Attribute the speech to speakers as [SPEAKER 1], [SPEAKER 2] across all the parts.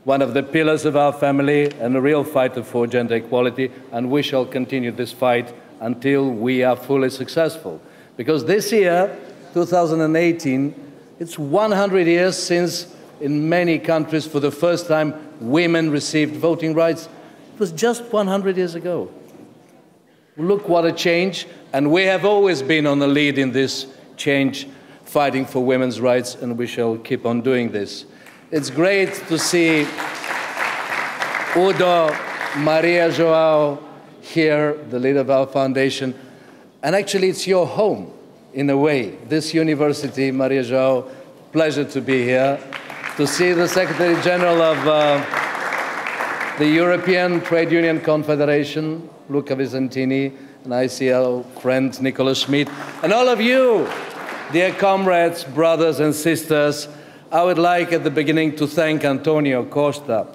[SPEAKER 1] one of the pillars of our family and a real fighter for gender equality, and we shall continue this fight until we are fully successful. Because this year, 2018, it's 100 years since in many countries for the first time women received voting rights. It was just 100 years ago. Look what a change, and we have always been on the lead in this change, fighting for women's rights, and we shall keep on doing this. It's great to see Udo, Maria Joao here, the leader of our foundation, and actually it's your home, in a way, this university, Maria Joao. Pleasure to be here, to see the Secretary General of the European Trade Union Confederation, Luca Visentini, and I see our friend Nicola Schmidt, and all of you, dear comrades, brothers and sisters. I would like at the beginning to thank Antonio Costa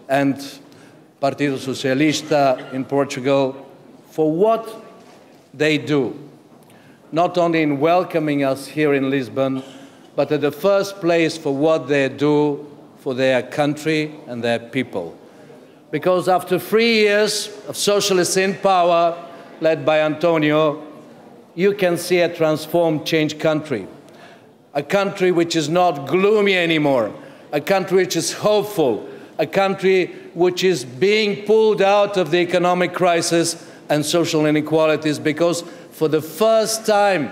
[SPEAKER 1] and Partido Socialista in Portugal for what they do, not only in welcoming us here in Lisbon, but at the first place for what they do for their country and their people. Because after 3 years of socialists in power, led by Antonio, you can see a transformed, changed country. A country which is not gloomy anymore, a country which is hopeful, a country which is being pulled out of the economic crisis and social inequalities, because for the first time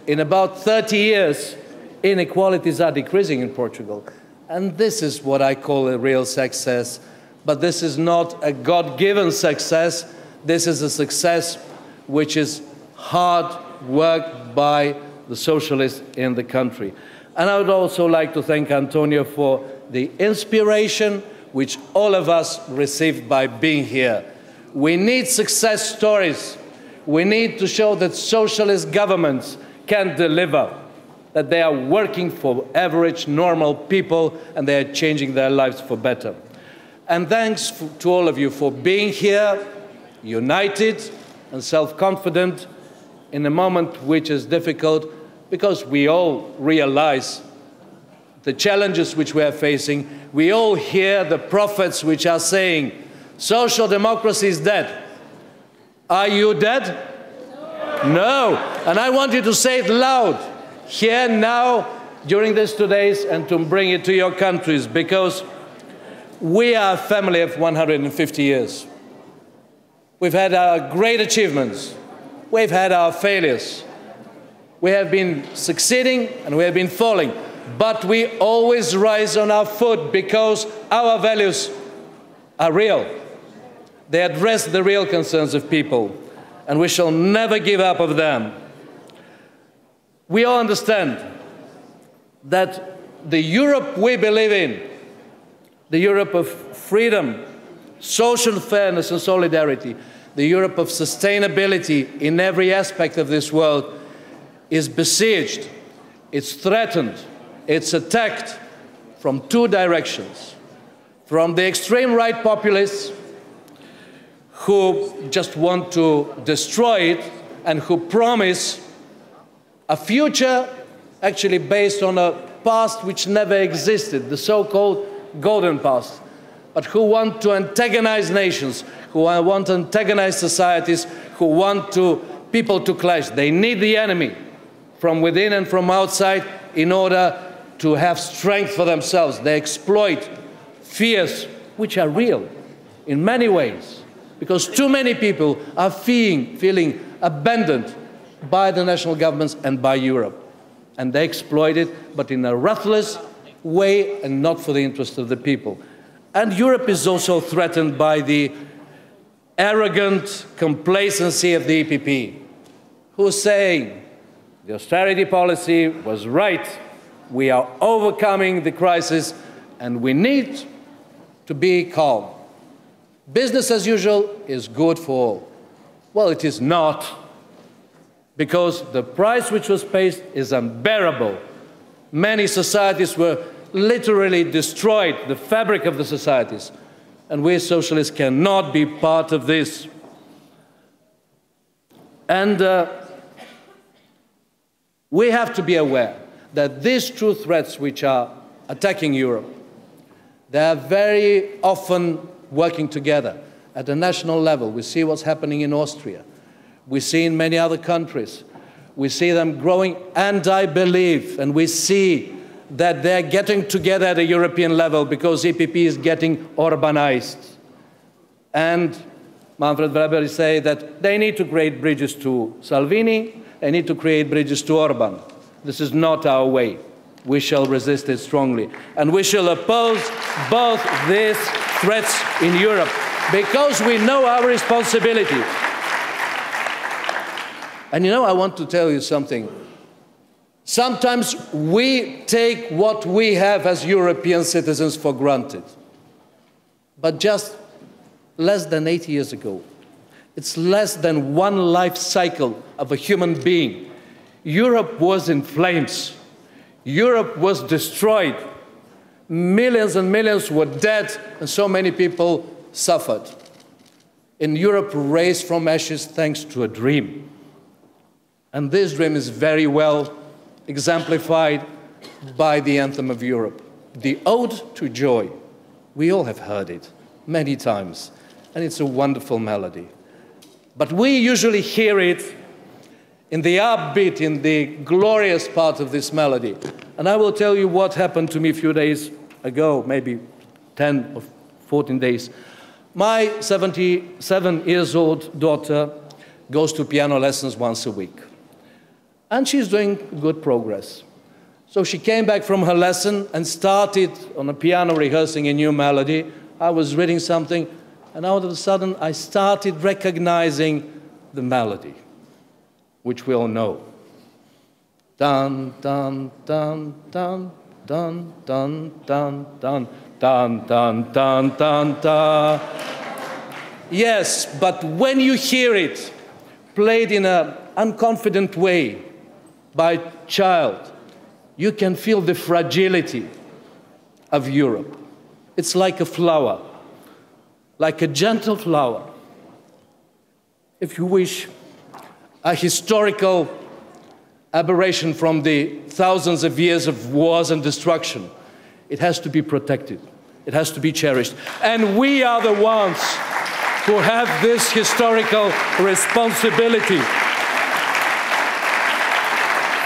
[SPEAKER 1] in about 30 years, inequalities are decreasing in Portugal. And this is what I call a real success. But this is not a God-given success. This is a success which is hard work by the socialists in the country. And I would also like to thank Antonio for the inspiration which all of us received by being here. We need success stories. We need to show that socialist governments can deliver, that they are working for average, normal people, and they are changing their lives for better. And thanks to all of you for being here, united and self-confident in a moment which is difficult, because we all realize the challenges which we are facing. We all hear the prophets which are saying, social democracy is dead. Are you dead? No. And I want you to say it loud, here, now, during these 2 days, and to bring it to your countries, because we are a family of 150 years. We've had our great achievements. We've had our failures. We have been succeeding and we have been falling. But we always rise on our foot because our values are real. They address the real concerns of people, and we shall never give up on them. We all understand that the Europe we believe in, the Europe of freedom, social fairness and solidarity, the Europe of sustainability in every aspect of this world, is besieged, it's threatened, it's attacked from two directions. From the extreme right populists who just want to destroy it and who promise a future actually based on a past which never existed, the so-called golden past, but who want to antagonize nations, who want to antagonize societies, who want people to clash. They need the enemy from within and from outside in order to have strength for themselves. They exploit fears which are real in many ways, because too many people are feeling abandoned by the national governments and by Europe. And they exploit it, but in a ruthless way and not for the interest of the people. And Europe is also threatened by the arrogant complacency of the EPP, who is saying the austerity policy was right, we are overcoming the crisis, and we need to be calm. Business as usual is good for all. Well, it is not, because the price which was paid is unbearable. Many societies were literally destroyed, the fabric of the societies, and we socialists cannot be part of this. And we have to be aware that these two threats which are attacking Europe, They are very often working together at the national level. We see what's happening in Austria. We see in many other countries. We see them growing, and I believe, and we see that they're getting together at a European level because EPP is getting Orbanized. And Manfred Weber is saying that they need to create bridges to Salvini, they need to create bridges to Orban. This is not our way. We shall resist it strongly. And we shall oppose both these threats in Europe because we know our responsibility. And you know, I want to tell you something. Sometimes we take what we have as European citizens for granted. But just less than 80 years ago, it's less than one life cycle of a human being. Europe was in flames. Europe was destroyed. Millions and millions were dead, and so many people suffered. And Europe raised from ashes thanks to a dream. And this dream is very well exemplified by the anthem of Europe, the Ode to Joy. We all have heard it many times, and it's a wonderful melody. But we usually hear it in the upbeat, in the glorious part of this melody. And I will tell you what happened to me a few days ago, maybe 10 or 14 days. My 77-year-old daughter goes to piano lessons once a week. And she's doing good progress. So she came back from her lesson and started on the piano rehearsing a new melody. I was reading something, and all of a sudden I started recognizing the melody, which we all know. Dun, dun, dun, dun, dun, dun, dun, dun, dun, dun, dun, dun, dun. Yes, but when you hear it played in an unconfident way by a child, you can feel the fragility of Europe. It's like a flower, like a gentle flower. If you wish, a historical aberration from the thousands of years of wars and destruction. It has to be protected. It has to be cherished. And we are the ones who have this historical responsibility.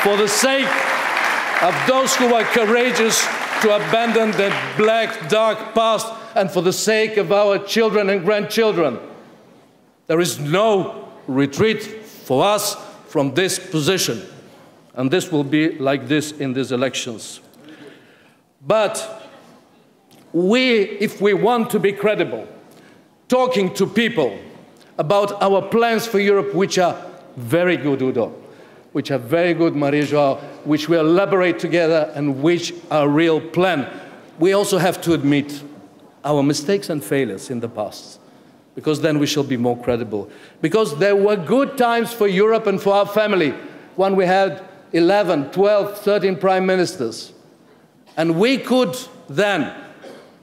[SPEAKER 1] For the sake of those who are courageous to abandon the black, dark past, and for the sake of our children and grandchildren, there is no retreat for us from this position. And this will be like this in these elections. But if we want to be credible, talking to people about our plans for Europe, which are very good, Udo, which are very good, Maria João, which we elaborate together and which are a real plan, we also have to admit our mistakes and failures in the past, because then we shall be more credible. Because there were good times for Europe and for our family when we had 11, 12, 13 prime ministers. And we could then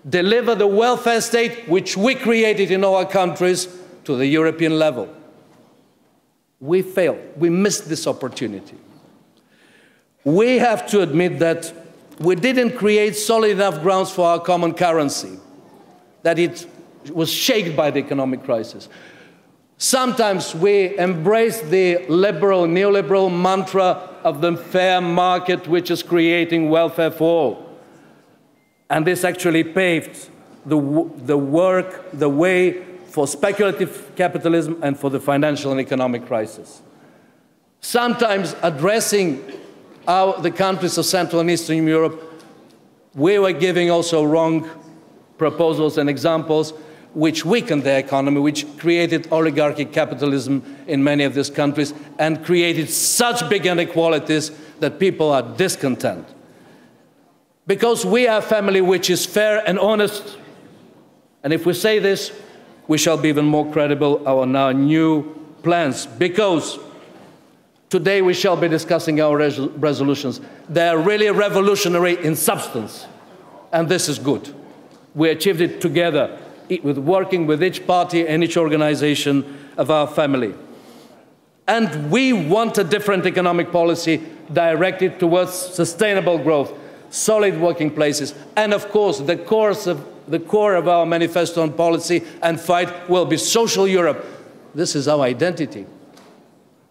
[SPEAKER 1] deliver the welfare state which we created in our countries to the European level. We failed. We missed this opportunity. We have to admit that we didn't create solid enough grounds for our common currency, that it was shaken by the economic crisis. Sometimes we embrace the liberal, neoliberal mantra of the fair market, which is creating welfare for all. And this actually paved the way for speculative capitalism and for the financial and economic crisis. Sometimes addressing the countries of Central and Eastern Europe, we were giving also wrong proposals and examples which weakened their economy, which created oligarchic capitalism in many of these countries and created such big inequalities that people are discontent. Because we are a family which is fair and honest, and if we say this, we shall be even more credible on our new plans, because today we shall be discussing our resolutions. They are really revolutionary in substance, and this is good. We achieved it together, working with each party and each organization of our family. And we want a different economic policy directed towards sustainable growth, solid working places, and of course the core of the core of our manifesto on policy and fight will be social Europe. This is our identity.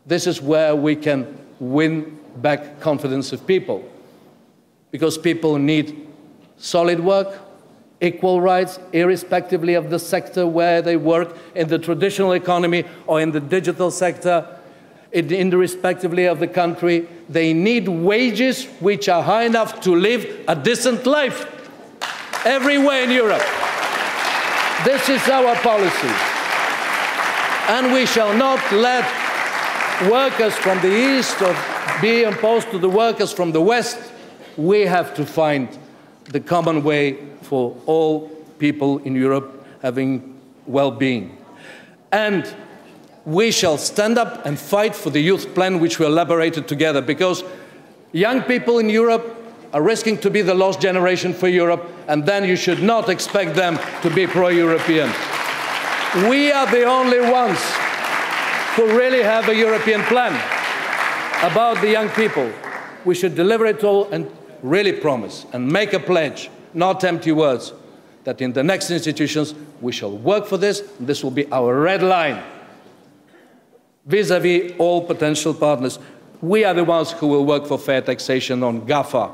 [SPEAKER 1] This is where we can win back confidence of people. Because people need solid work, equal rights, irrespectively of the sector where they work, in the traditional economy or in the digital sector, irrespectively of the country. They need wages which are high enough to live a decent life everywhere in Europe. This is our policy. And we shall not let workers from the East be imposed to the workers from the West. We have to find the common way for all people in Europe having well-being. And we shall stand up and fight for the youth plan which we elaborated together, because young people in Europe are risking to be the lost generation for Europe, and then you should not expect them to be pro-European. We are the only ones who really have a European plan about the young people. We should deliver it all and really promise and make a pledge, not empty words, that in the next institutions we shall work for this. This will be our red line vis-à-vis all potential partners. We are the ones who will work for fair taxation on GAFA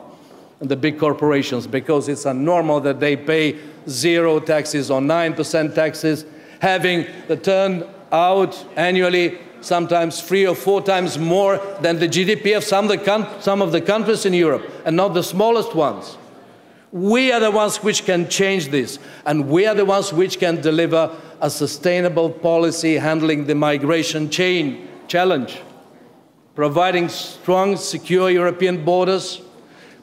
[SPEAKER 1] and the big corporations, because it's abnormal that they pay 0 taxes or 9% taxes, having the turnout annually sometimes 3 or 4 times more than the GDP of some of the countries in Europe, and not the smallest ones. We are the ones which can change this, and we are the ones which can deliver a sustainable policy handling the migration chain challenge, providing strong, secure European borders,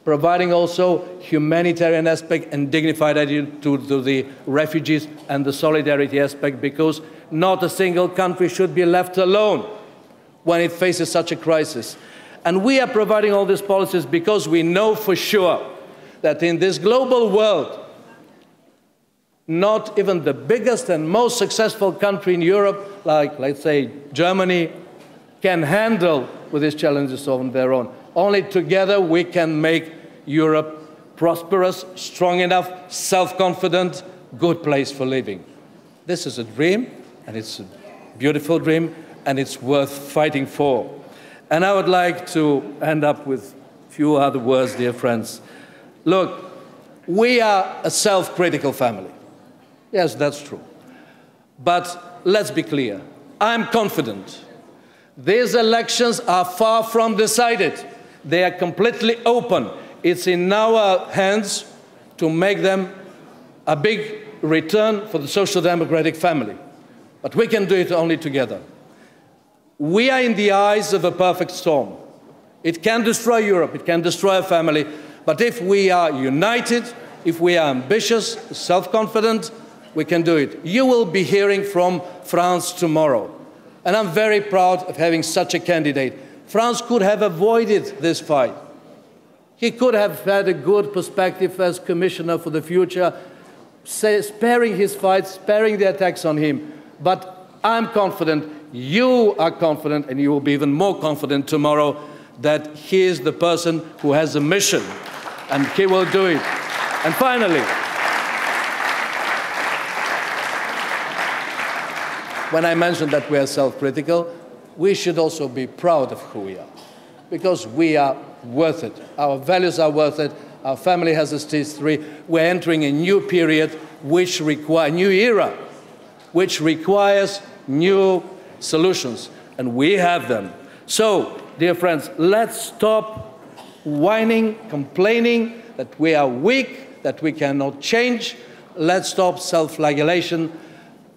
[SPEAKER 1] providing also humanitarian aspect and dignified attitude to the refugees, and the solidarity aspect, because not a single country should be left alone when it faces such a crisis. And we are providing all these policies because we know for sure that in this global world, not even the biggest and most successful country in Europe, like, let's say, Germany, can handle with these challenges on their own. Only together we can make Europe prosperous, strong enough, self-confident, good place for living. This is a dream, and it's a beautiful dream, and it's worth fighting for. And I would like to end up with a few other words, dear friends. Look, we are a self-critical family. Yes, that's true. But let's be clear. I'm confident. These elections are far from decided. They are completely open. It's in our hands to make them a big return for the social democratic family. But we can do it only together. We are in the eyes of a perfect storm. It can destroy Europe, it can destroy a family, but if we are united, if we are ambitious, self-confident, we can do it. You will be hearing from France tomorrow. And I'm very proud of having such a candidate. France could have avoided this fight. He could have had a good perspective as commissioner for the future, sparing his fights, sparing the attacks on him. But I'm confident, you are confident, and you will be even more confident tomorrow that he is the person who has a mission, and he will do it. And finally, when I mentioned that we are self-critical, we should also be proud of who we are, because we are worth it. Our values are worth it. Our family has a history. We're entering a new period, which requires a new era, which requires new solutions, and we have them. So, dear friends, let's stop whining, complaining that we are weak, that we cannot change. Let's stop self-flagellation.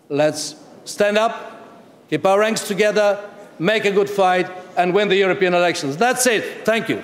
[SPEAKER 1] Let's stand up, keep our ranks together, make a good fight, and win the European elections. That's it. Thank you.